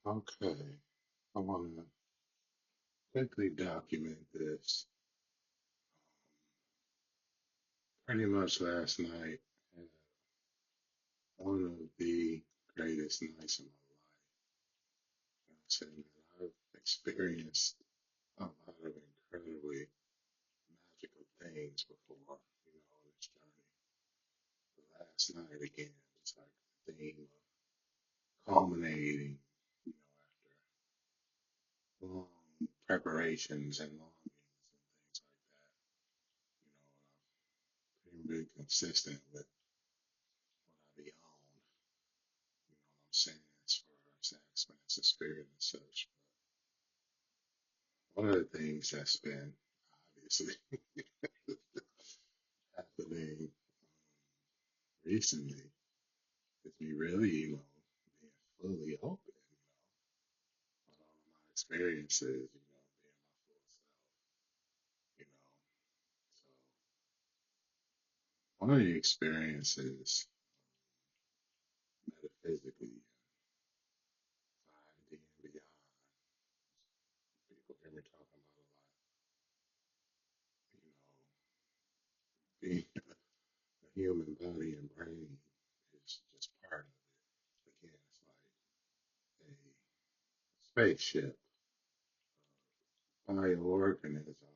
Okay, I want to quickly document this. Pretty much last night, had one of the greatest nights of my life. I'm saying that I've experienced a lot of incredibly magical things before, on this journey. But last night again, it's like the theme of culminating, after long preparations and longings and things like that. And I've been really consistent with what I be on. What I'm saying, as far as the expansive spirit and such. But one of the things that's been obviously happening recently is me really, being fully open, with all of my experiences, being my full self, you know. So one of the experiences, metaphysically, 5D and beyond, people hear me talking about a lot, being the human body and brain is just part of it. Again, it's like a spaceship, bioorganism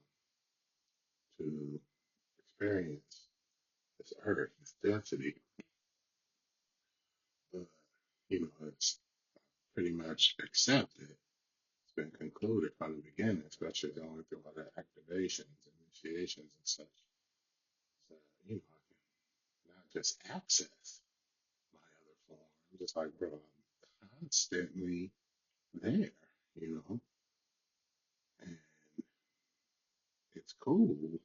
to experience this earth, this density. But, it's pretty much accepted. It's been concluded from the beginning, especially going through all the activations, initiations, and such. So, I can not just access my other form, just like, bro, I'm constantly there, you know, and it's cool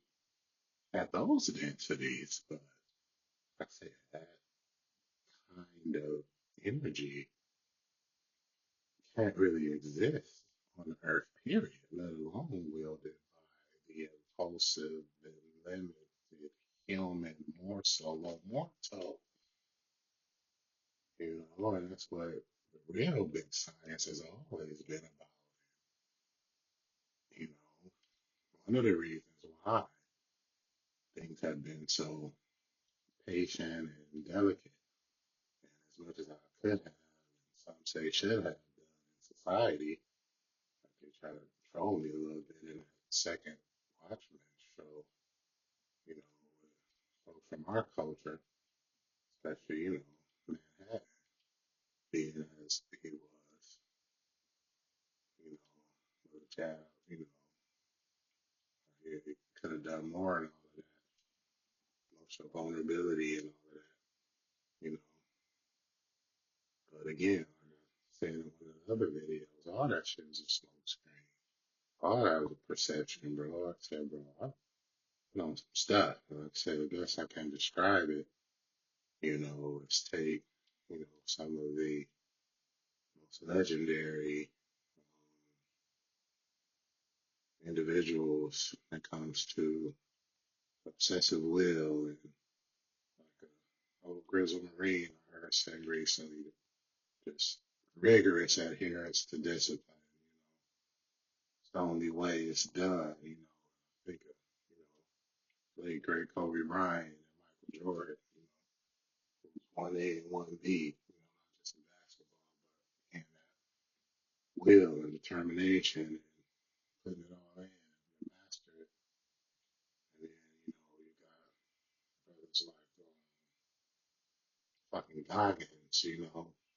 at those densities, but like I said, that kind of energy can't really exist on Earth, period, let alone wielded by the impulsive and limited human mortal, and that's what the real big science has always been about, you know. One of the reasons why things have been so patient and delicate, and as much as I could have, and some say should have done in society, like they try to control me a little bit in that second Watchmen show, with folks from our culture, especially, Manhattan being as he was, you know, with a child, he could have done more and all of that, emotional vulnerability and all of that, you know. But again, like I said in one of the other videos, all that shit was a smoke screen. All that was a perception, bro. Like I said, bro, I know some stuff. Like I said, the best I can describe it, is take, some of the most legendary individuals when it comes to obsessive will and like old Grizzle Marine I heard say recently, just rigorous adherence to discipline. It's the only way it's done. Think of, late great Kobe Bryant and Michael Jordan, one A and one B, not just in basketball, but in that will and determination and putting it all in and master it. And then, you got brothers like fucking Goggins,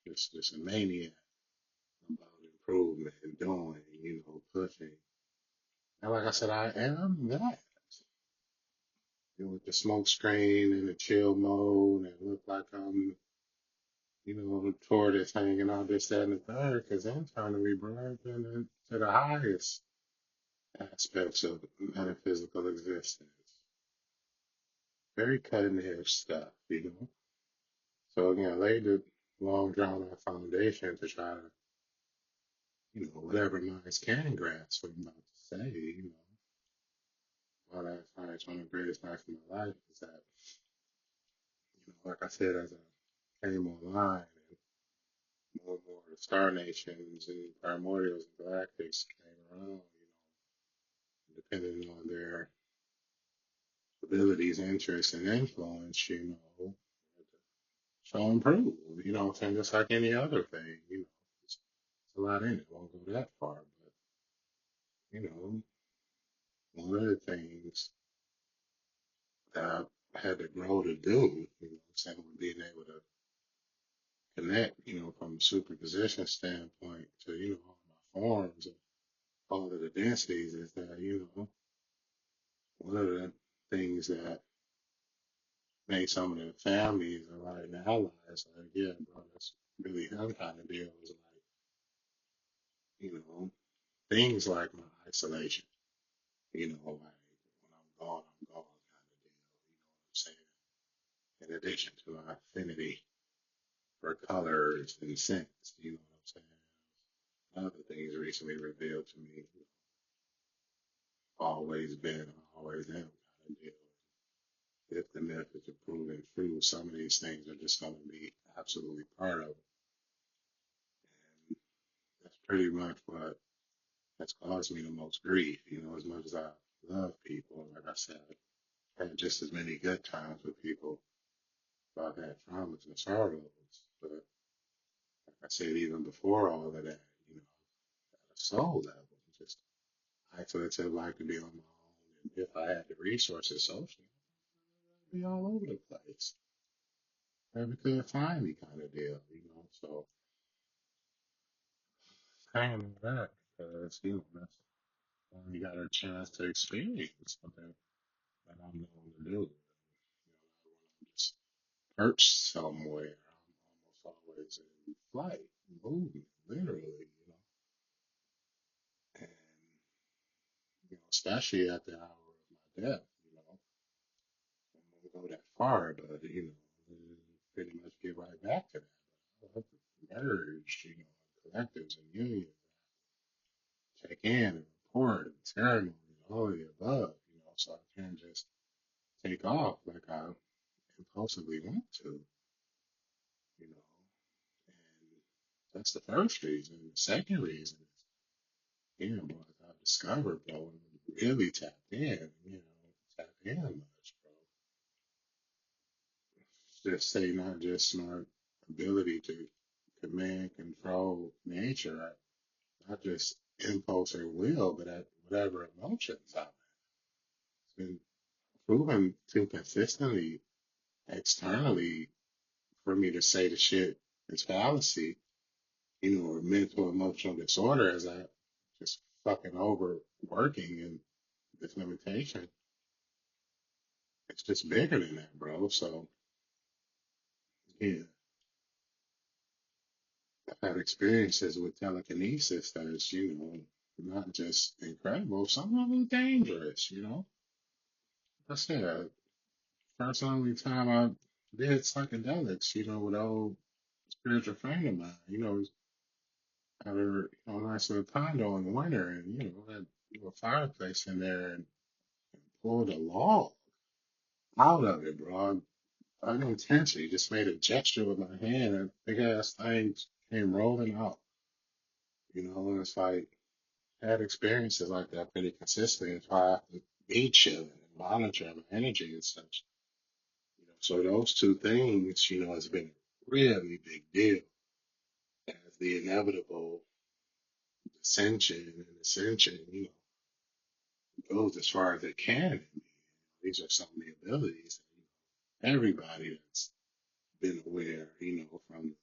just a maniac about improvement and doing, pushing. And like I said, I am that. With the smoke screen and the chill mode and look like I'm, the tortoise hanging out this, that, and the third, because I'm trying to be brought into the highest aspects of metaphysical existence. Very cutting edge stuff. So again, I laid the long drawn out foundation to try to, whatever minds can grasp what I'm about to say, while last night's one of the greatest nights of my life is that, like I said, as I came online more and more the star nations and primordials and galactics came around, depending on their abilities, interests, and influence, show and prove, what I'm saying, just like any other thing, it's, it's a lot in it. Won't go that far, but, you know, one of the things that I had to grow to do, saying, with being able to connect, from a superposition standpoint to, all my forms and all of the densities is that, one of the things that made some of the families are like the allies, like, yeah, bro, that's really him kind of deal is like, things like my isolation, like when I'm gone, I'm gone kind of deal, what I'm saying? In addition to my affinity for colors and scents, what I'm saying? Other things recently revealed to me, always been, always am kind of deal. If the myth is proven true, some of these things are just going to be absolutely part of it. And that's pretty much what has caused me the most grief. As much as I love people, like I said, I had just as many good times with people, but I've had traumas and sorrows. But like I said, even before all of that, at a soul level, just isolated life to be on my own. And if I had the resources socially, I'd be all over the place. Never could find me kind of deal. So saying that because, that's when you got a chance to experience something that I'm known to do. When I'm just perched somewhere, I'm almost always in flight, moving, literally, and, especially at the hour of my death, I won't go that far, but, pretty much get right back to that. But I love to merge, collectives and unions, check in and report and ceremony and all of the above, so I can't just take off like I impulsively want to, you know. And that's the first reason. The second reason is, bro, as I discovered, bro, and really tapped in, tapped in much, bro. Just say not just my ability to command, control nature, not just impulse or will, but at whatever emotions I'm in. It's been proven to consistently, externally, for me to say the shit is fallacy, or mental emotional disorder as I just fucking overworking and this limitation. It's just bigger than that, bro. So yeah, I've had experiences with telekinesis that is, not just incredible, some of them dangerous. I said, first and only time I did psychedelics, with an old spiritual friend of mine, had a nice little condo in the winter and, had a fireplace in there and pulled a log out of it, bro. Unintentionally, just made a gesture with my hand and big ass thing came rolling out. And it's like had experiences like that pretty consistently. That's why I have to be chilling and monitor my energy and such. So those two things, has been a really big deal as the inevitable ascension and ascension, goes as far as it can. These are some of the abilities that everybody that's been aware, from the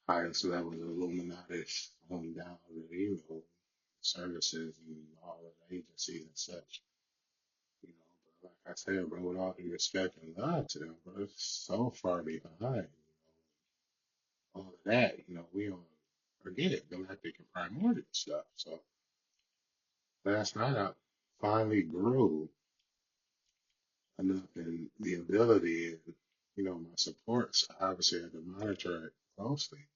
highest levels of Illuminati on down to, services and all of the agencies and such, but like I said, bro, with all due respect and love to them, bro, it's so far behind, all of that, we on forget galactic and primordial stuff. So last night I finally grew enough in the ability and, my supports. Obviously, I had to monitor it closely.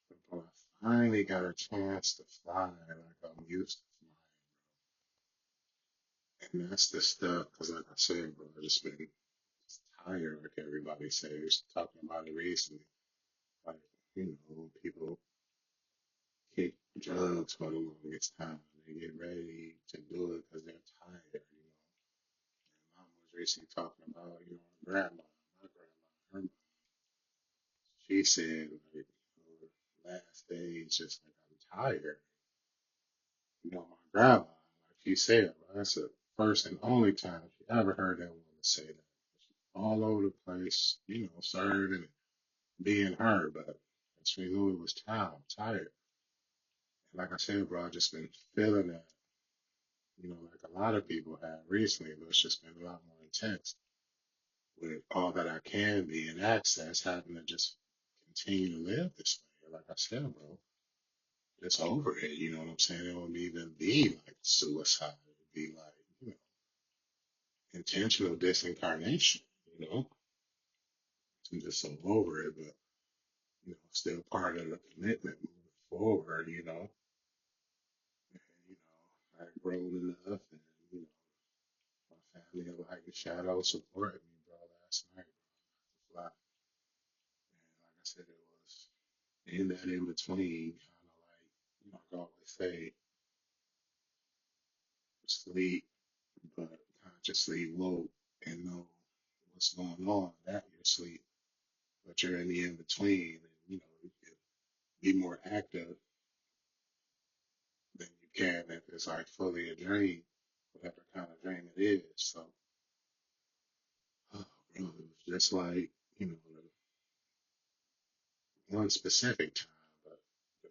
But when I finally got a chance to fly like I'm used to flying. And that's the stuff, because like I said, bro, I just been tired, like everybody says, talking about it recently. Like, People kick drugs for the longest time. They get ready to do it because they're tired. And mom was recently talking about, her grandma, my grandma, her mom. She said, like, last days, just like, I'm tired. My grandma, like she said, well, that's the first and only time she ever heard that woman say that. All over the place, serving and being her, but she knew it was time, tired. And like I said, bro, I just been feeling that, like a lot of people have recently, but it's just been a lot more intense with all that I can be and access, having to just continue to live this way. Like I said, bro, it's over it. You know what I'm saying? It wouldn't even be like suicide. It would be like, intentional disincarnation, you know? I'm just so over it, but, still part of the commitment moving forward, And, I've grown enough and, you know, my family of light and shadow supported me, bro, last night, bro. And like I said, it was in that in between, kind of like, I always say, sleep, but consciously woke and know what's going on that you're asleep, but you're in the in between, and you can be more active than you can if it's like fully a dream, whatever kind of dream it is. So, oh, bro, it was just like, the one specific time, but the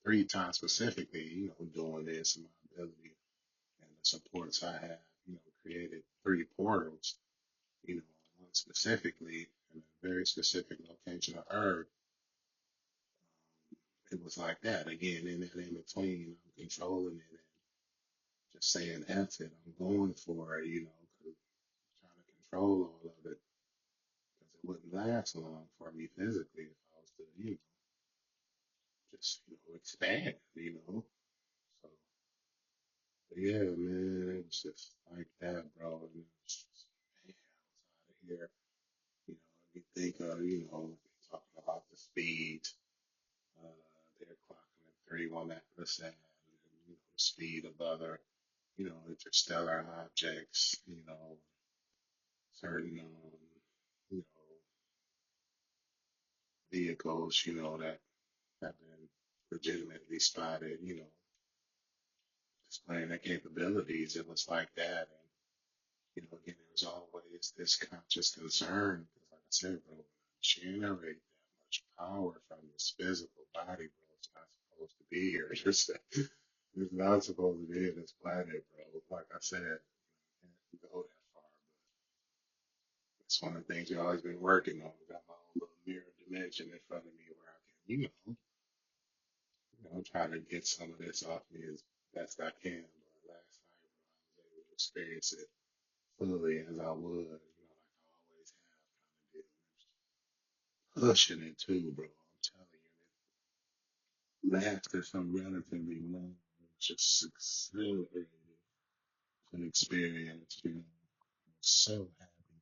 three times specifically, doing this and my ability and the supports I have, created three portals, one specifically in a very specific location of Earth. It was like that again in that in between. I'm controlling it and just saying F it. I'm going for it, 'cause I'm trying to control all of it because it wouldn't last long for me physically if I was to, just expand, So yeah, man, it was just like that, bro. And it was just, man, I was out of here. You think of, talking about the speed, they're clocking at 31 Atlas and, the speed of other, interstellar objects, certain, you know, vehicles, that have been legitimately spotted, displaying their capabilities. It was like that. And, again, it was always this conscious concern because, like I said, bro, when I generate that much power from this physical body, bro, it's not supposed to be here. It's not supposed to be in this planet, bro. Like I said, can't go that far. But it's one of the things we've always been working on. Got my own little mirror dimension in front of me where I can, try to get some of this off me as best I can. But last night, bro, I was able to experience it fully as I would, like I always have kind of did. Pushing it too, bro. I'm telling you, it lasted some relatively long. It was just exhilarating an experience, I was so happy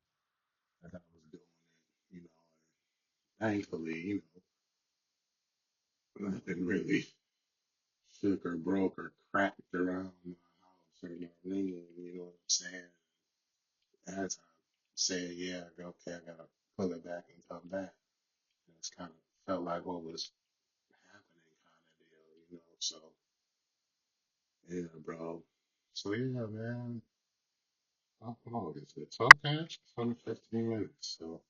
that I was doing it, and thankfully, nothing really shook or broke or cracked around my house or my room, you know what I'm saying? As I said, yeah, okay, I gotta pull it back and come back. And it's kind of felt like what was happening kind of deal, So, yeah, bro. So, yeah, man. How long is this? Okay, it's only 15 minutes. So,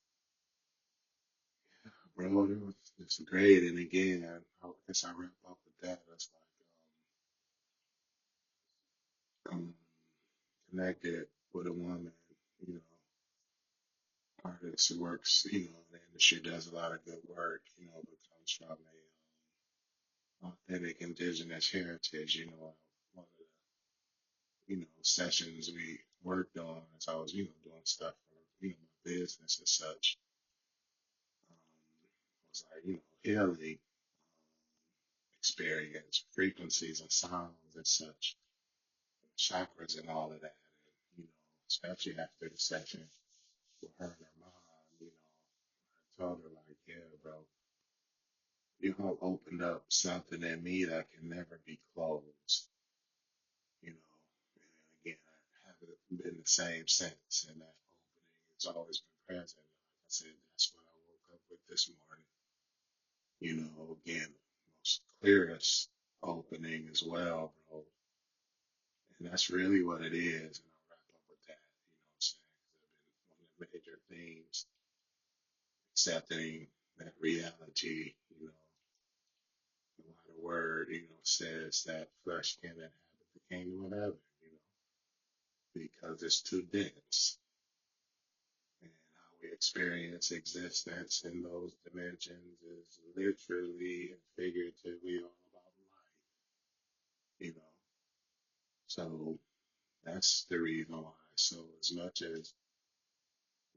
bro, it's great. And again, I guess I wrap up with that. It's like, connected with a woman, you know, artist who works, in the industry, does a lot of good work, but comes from a authentic indigenous heritage, one of the, sessions we worked on as I was, doing stuff for, my business and such, was like, healing experience, frequencies and sounds and such, chakras and all of that. And, especially after the session with her and her mom, I told her like, yeah, bro, you know, opened up something in me that can never be closed, you know. And again, I haven't been the same since, and that opening has always been present. Like I said, that's what I woke up with this morning. You know, again, most clearest opening as well, bro. And that's really what it is. And I'll wrap up with that, you know what I'm saying? 'Cause I've been one of the major themes, accepting that reality, you know, the latter word, you know, says that flesh can't inhabit the kingdom of heaven, you know, because it's too dense. And how we experience existence in those dimensions is literally and figuratively all about light, you know. So that's the reason why. So as much as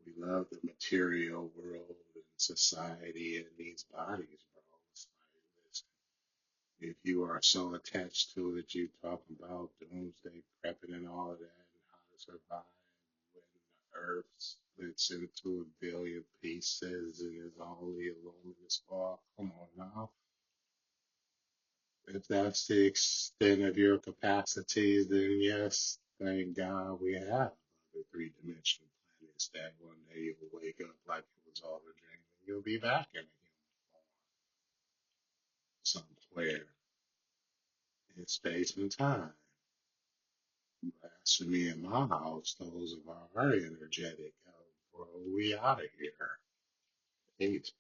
we love the material world and society and these bodies, bro, it's like, listen, if you are so attached to it, you talk about doomsday prepping and all of that and how to survive when the earth splits into a billion pieces and is only a luminous ball. Come on now. If that's the extent of your capacities, then yes, thank God we have other three-dimensional planets that one day you'll wake up like it was all a dream and you'll be back in a human form somewhere in space and time. As for me and my house, those of our energetic, bro, we out of here. Eight.